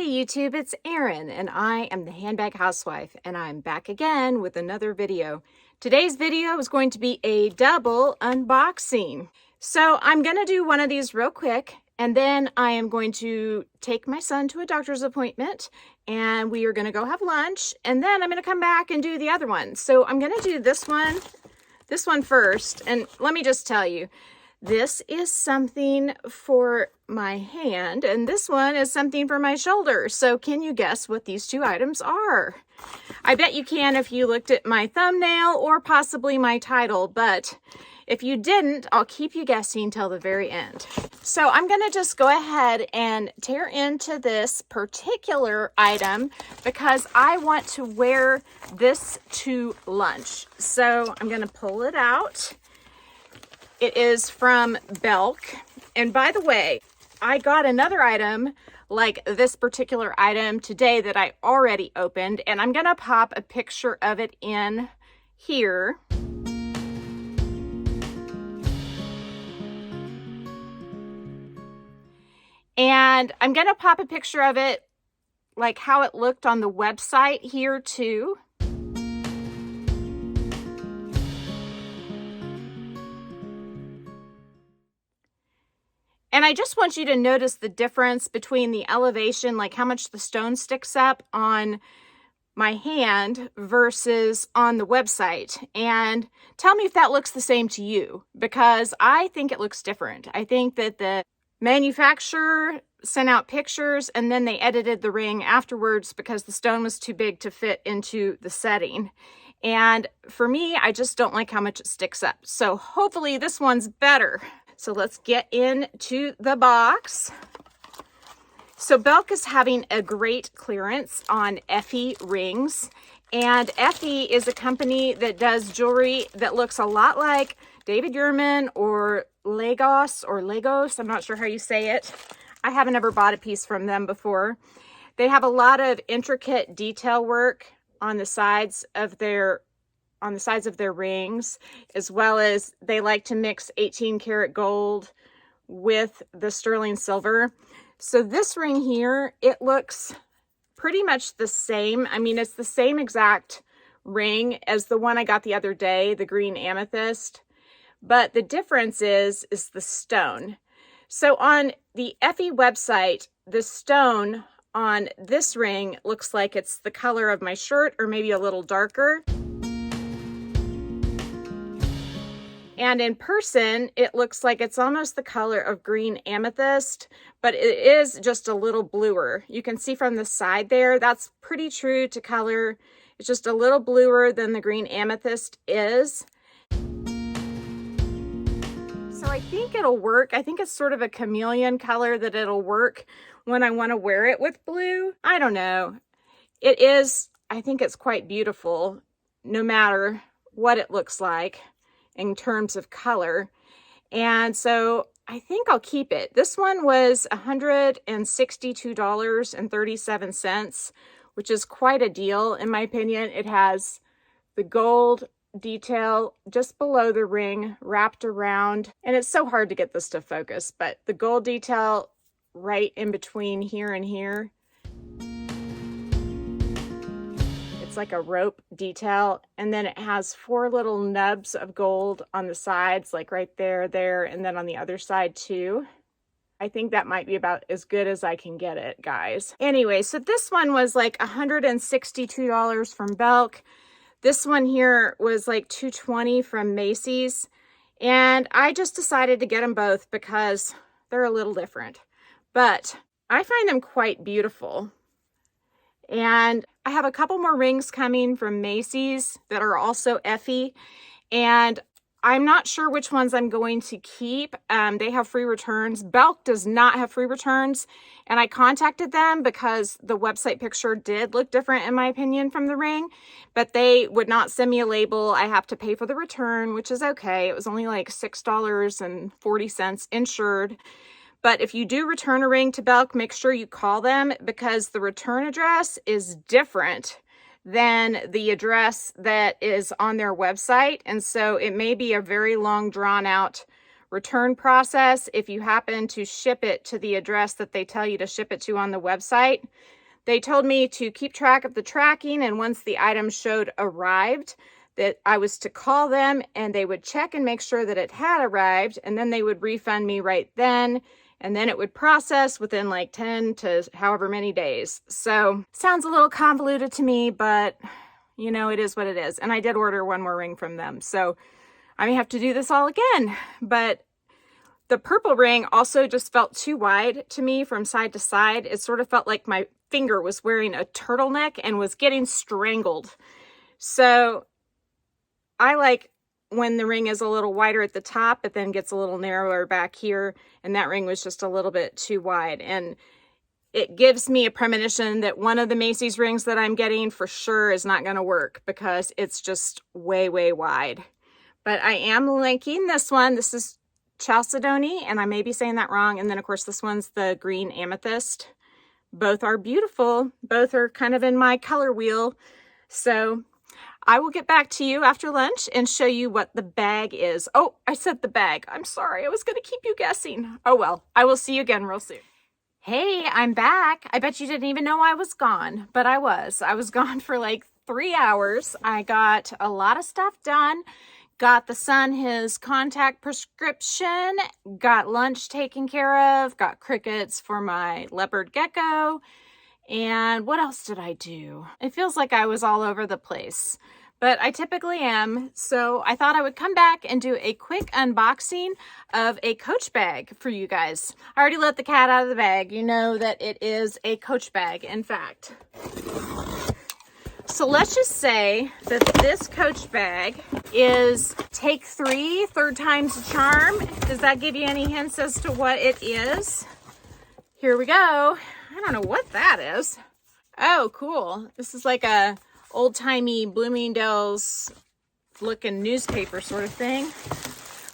Hey YouTube, it's Erin and I am the Handbag Housewife and I'm back again with another video. Today's video is going to be a double unboxing. So I'm going to do one of these real quick and then I am going to take my son to a doctor's appointment and we are going to go have lunch and then I'm going to come back and do the other one. So I'm going to do this one first, and let me just tell you, this is something for my hand, and this one is something for my shoulder. So can you guess what these two items are? I bet you can if you looked at my thumbnail or possibly my title, but if you didn't, I'll keep you guessing till the very end. So I'm gonna just go ahead and tear into this particular item because I want to wear this to lunch. So I'm gonna pull it out. It is from Belk. And by the way, I got another item like this particular item today that I already opened, and I'm gonna pop a picture of it in here. And I'm gonna pop a picture of it like how it looked on the website here too. And I just want you to notice the difference between the elevation, like how much the stone sticks up on my hand versus on the website. And tell me if that looks the same to you, because I think it looks different. I think that the manufacturer sent out pictures and then they edited the ring afterwards because the stone was too big to fit into the setting. And for me, I just don't like how much it sticks up. So hopefully this one's better. So let's get into the box. So Belk is having a great clearance on Effy rings. And Effy is a company that does jewelry that looks a lot like David Yurman or Lagos. I'm not sure how you say it. I haven't ever bought a piece from them before. They have a lot of intricate detail work on the sides of their rings, as well as they like to mix 18 karat gold with the sterling silver. So this ring here, it looks pretty much the same. I mean, it's the same exact ring as the one I got the other day, the green amethyst, but the difference is the stone. So on the Effy website, the stone on this ring looks like it's the color of my shirt or maybe a little darker. And in person, it looks like it's almost the color of green amethyst, but it is just a little bluer. You can see from the side there, that's pretty true to color. It's just a little bluer than the green amethyst is. So I think it'll work. I think it's sort of a chameleon color that it'll work when I want to wear it with blue. I don't know. It is, I think it's quite beautiful no matter what it looks like in terms of color. And so I think I'll keep it. This one was $162.37, which is quite a deal in my opinion. It has the gold detail just below the ring wrapped around, and it's so hard to get this to focus, but the gold detail right in between here and here. It's like a rope detail, and then it has 4 little nubs of gold on the sides, like right there, and then on the other side too. I think that might be about as good as I can get it, guys. Anyway, so this one was like $162 from Belk. This one here was like $220 from Macy's, and I just decided to get them both because they're a little different, but I find them quite beautiful. And I have a couple more rings coming from Macy's that are also Effy, and I'm not sure which ones I'm going to keep. They have free returns. Belk does not have free returns, and I contacted them because the website picture did look different in my opinion from the ring, but they would not send me a label. I have to pay for the return, which is okay. It was only like $6.40 insured. But if you do return a ring to Belk, make sure you call them because the return address is different than the address that is on their website. And so it may be a very long drawn out return process if you happen to ship it to the address that they tell you to ship it to on the website. They told me to keep track of the tracking, and once the item showed arrived, that I was to call them and they would check and make sure that it had arrived, and then they would refund me right then, and then it would process within like 10 to however many days. So sounds a little convoluted to me, but you know, it is what it is. And I did order one more ring from them, so I may have to do this all again. But the purple ring also just felt too wide to me from side to side. It sort of felt like my finger was wearing a turtleneck and was getting strangled. So I like when the ring is a little wider at the top, but then gets a little narrower back here. And that ring was just a little bit too wide. And it gives me a premonition that one of the Macy's rings that I'm getting for sure is not going to work because it's just way, way wide. But I am linking this one. This is Chalcedony, and I may be saying that wrong. And then, of course, this one's the green amethyst. Both are beautiful. Both are kind of in my color wheel. So I will get back to you after lunch and show you what the bag is. Oh, I said the bag. I'm sorry. I was going to keep you guessing. Oh, well, I will see you again real soon. Hey, I'm back. I bet you didn't even know I was gone, but I was. I was gone for like 3 hours. I got a lot of stuff done. Got the son his contact prescription, got lunch taken care of, got crickets for my leopard gecko, and what else did I do? It feels like I was all over the place, but I typically am, so I thought I would come back and do a quick unboxing of a Coach bag for you guys. I already let the cat out of the bag. You know that it is a Coach bag, in fact. So let's just say that this Coach bag is take 3, third time's a charm. Does that give you any hints as to what it is? Here we go. I don't know what that is. Oh, cool. This is like a old-timey Bloomingdale's looking newspaper sort of thing.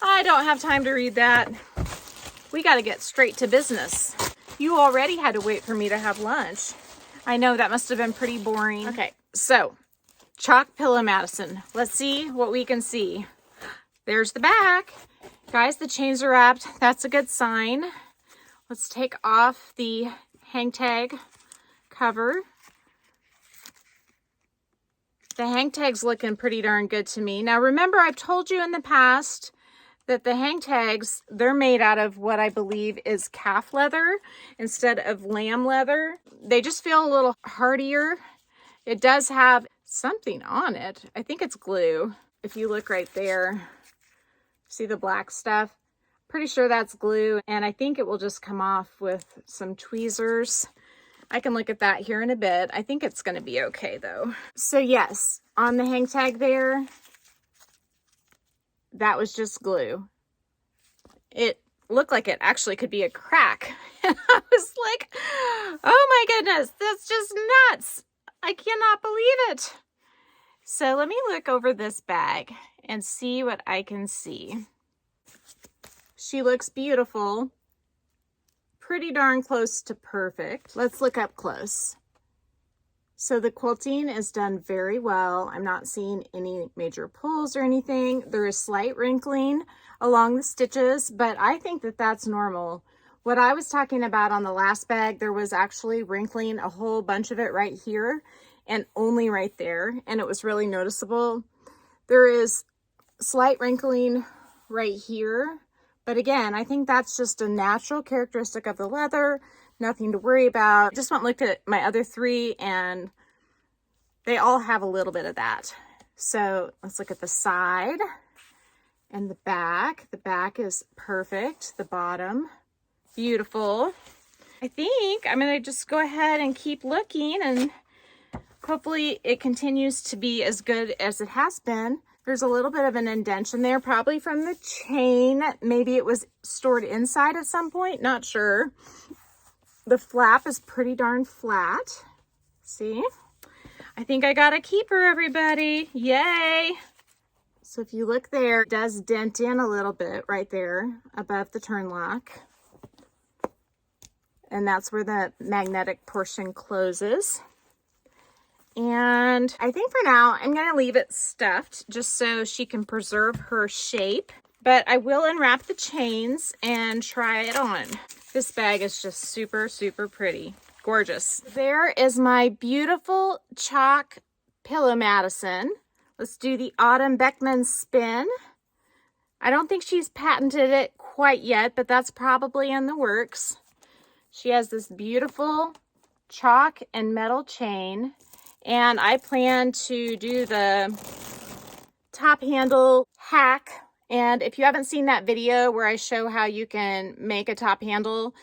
I don't have time to read that. We got to get straight to business. You already had to wait for me to have lunch. I know that must have been pretty boring. Okay. So, chalk Pillow Madison. Let's see what we can see. There's the back. Guys, the chains are wrapped. That's a good sign. Let's take off the hang tag cover. The hang tag's looking pretty darn good to me. Now, remember, I've told you in the past that the hang tags, they're made out of what I believe is calf leather instead of lamb leather. They just feel a little hardier. It does have something on it. I think it's glue. If you look right there, see the black stuff? Pretty sure that's glue, and I think it will just come off with some tweezers. I can look at that here in a bit. I think it's going to be okay, though. So yes, on the hang tag there, that was just glue. It looked like it actually could be a crack. And I was like, oh my goodness, that's just nuts. I cannot believe it. So let me look over this bag and see what I can see. She looks beautiful. Pretty darn close to perfect. Let's look up close. So the quilting is done very well. I'm not seeing any major pulls or anything. There is slight wrinkling along the stitches, but I think that that's normal. What I was talking about on the last bag, there was actually wrinkling, a whole bunch of it right here and only right there, and it was really noticeable. There is slight wrinkling right here, but again, I think that's just a natural characteristic of the leather, nothing to worry about. I just went and looked at my other 3, and they all have a little bit of that. So let's look at the side and the back. The back is perfect. The bottom, beautiful. I think I'm going to just go ahead and keep looking, and hopefully it continues to be as good as it has been. There's a little bit of an indentation there, probably from the chain. Maybe it was stored inside at some point, not sure. The flap is pretty darn flat. See? I think I got a keeper, everybody. Yay! So if you look there, it does dent in a little bit right there above the turn lock. And that's where the magnetic portion closes. And I think for now, I'm going to leave it stuffed just so she can preserve her shape. but I will unwrap the chains and try it on. This bag is just super, super pretty. Gorgeous. There is my beautiful chalk Pillow Madison. Let's do the Autumn Beckman spin. I don't think she's patented it quite yet, but that's probably in the works. She has this beautiful chalk and metal chain, and I plan to do the top handle hack. And if you haven't seen that video where I show how you can make a top handle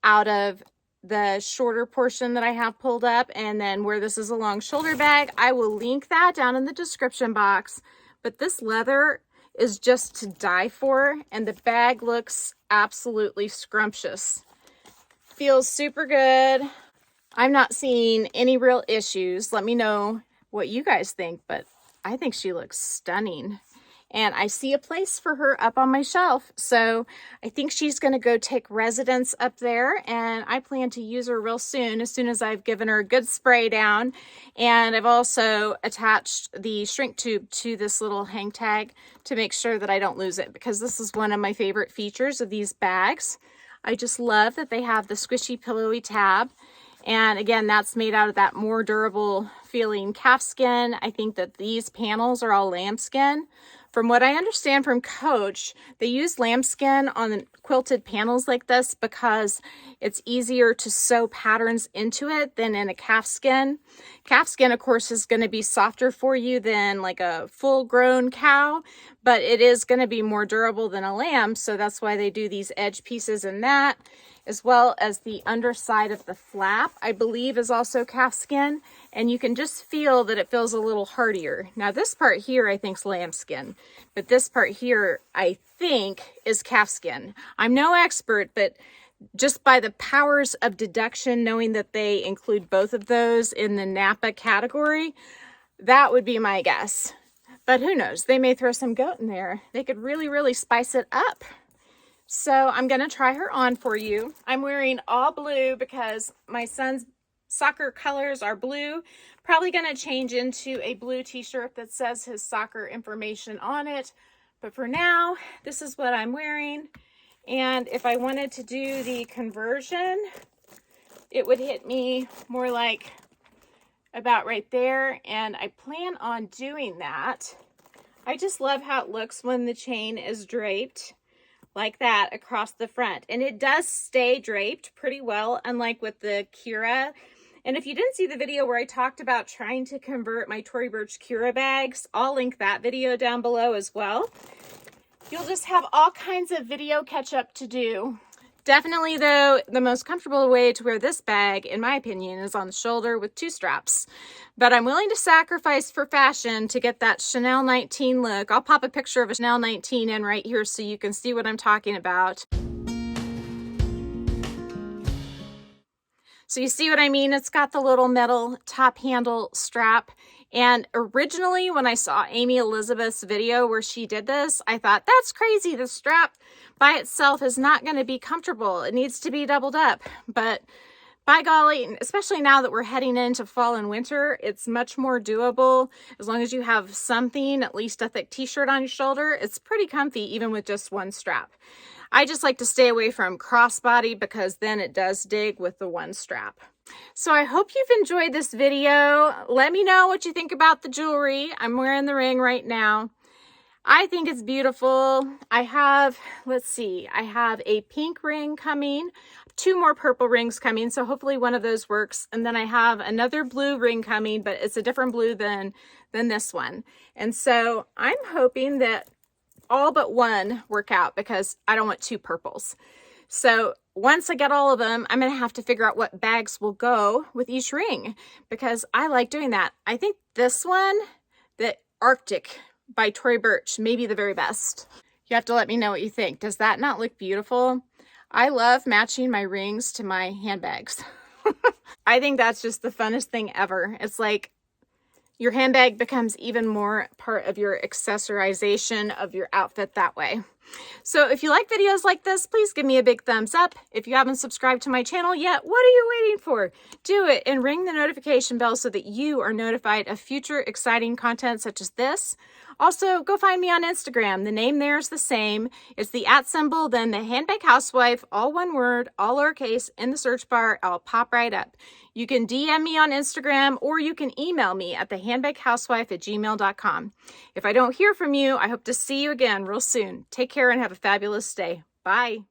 out of the shorter portion that I have pulled up, and then where this is a long shoulder bag, I will link that down in the description box. But this leather is just to die for, and the bag looks absolutely scrumptious. Feels super good. I'm not seeing any real issues. Let me know what you guys think, but I think she looks stunning. And I see a place for her up on my shelf. So I think she's going to go take residence up there. And I plan to use her real soon as I've given her a good spray down. And I've also attached the shrink tube to this little hang tag to make sure that I don't lose it, because this is one of my favorite features of these bags. I just love that they have the squishy pillowy tab. And again, that's made out of that more durable feeling calfskin. I think that these panels are all lambskin. From what I understand from Coach, they use lambskin on quilted panels like this because it's easier to sew patterns into it than in a calfskin. Calfskin, of course, is going to be softer for you than like a full-grown cow, but it is going to be more durable than a lamb, so that's why they do these edge pieces in that, as well as the underside of the flap, I believe, is also calfskin, and you can just feel that it feels a little hardier. Now this part here I think is lambskin, but this part here I think is calfskin. I'm no expert, but just by the powers of deduction, knowing that they include both of those in the Napa category, that would be my guess. But who knows? They may throw some goat in there. They could really, really spice it up. So I'm going to try her on for you. I'm wearing all blue because my son's soccer colors are blue. Probably going to change into a blue t-shirt that says his soccer information on it. But for now, this is what I'm wearing. And if I wanted to do the conversion, it would hit me more like about right there. And I plan on doing that. I just love how it looks when the chain is draped like that across the front. And it does stay draped pretty well, unlike with the Kira. And if you didn't see the video where I talked about trying to convert my Tory Burch Kira bags, I'll link that video down below as well. You'll just have all kinds of video catch up to do. Definitely though, the most comfortable way to wear this bag, in my opinion, is on the shoulder with 2 straps. But I'm willing to sacrifice for fashion to get that Chanel 19 look. I'll pop a picture of a Chanel 19 in right here so you can see what I'm talking about. So you see what I mean? It's got the little metal top handle strap. And originally when I saw Amy Elizabeth's video where she did this, I thought, that's crazy. The strap by itself is not going to be comfortable. It needs to be doubled up. But by golly, especially now that we're heading into fall and winter, it's much more doable. As long as you have something, at least a thick t-shirt on your shoulder, it's pretty comfy even with just one strap. I just like to stay away from crossbody because then it does dig with the one strap. So I hope you've enjoyed this video. Let me know what you think about the jewelry. I'm wearing the ring right now. I think it's beautiful. I have, let's see, I have a pink ring coming, 2 more purple rings coming, so hopefully one of those works. And then I have another blue ring coming, but it's a different blue than this one. And so I'm hoping that all but one work out because I don't want 2 purples. So once I get all of them, I'm going to have to figure out what bags will go with each ring because I like doing that. I think this one, the Arctic by Tory Burch, may be the very best. You have to let me know what you think. Does that not look beautiful? I love matching my rings to my handbags. I think that's just the funnest thing ever. It's like your handbag becomes even more part of your accessorization of your outfit that way. So if you like videos like this, please give me a big thumbs up. If you haven't subscribed to my channel yet, what are you waiting for? Do it and ring the notification bell so that you are notified of future exciting content such as this. Also, go find me on Instagram. The name there is the same. It's the @ symbol, then the Handbag Housewife, all one word, all lowercase, in the search bar. I'll pop right up. You can DM me on Instagram or you can email me at thehandbaghousewife@gmail.com. If I don't hear from you, I hope to see you again real soon. Take care and have a fabulous day. Bye.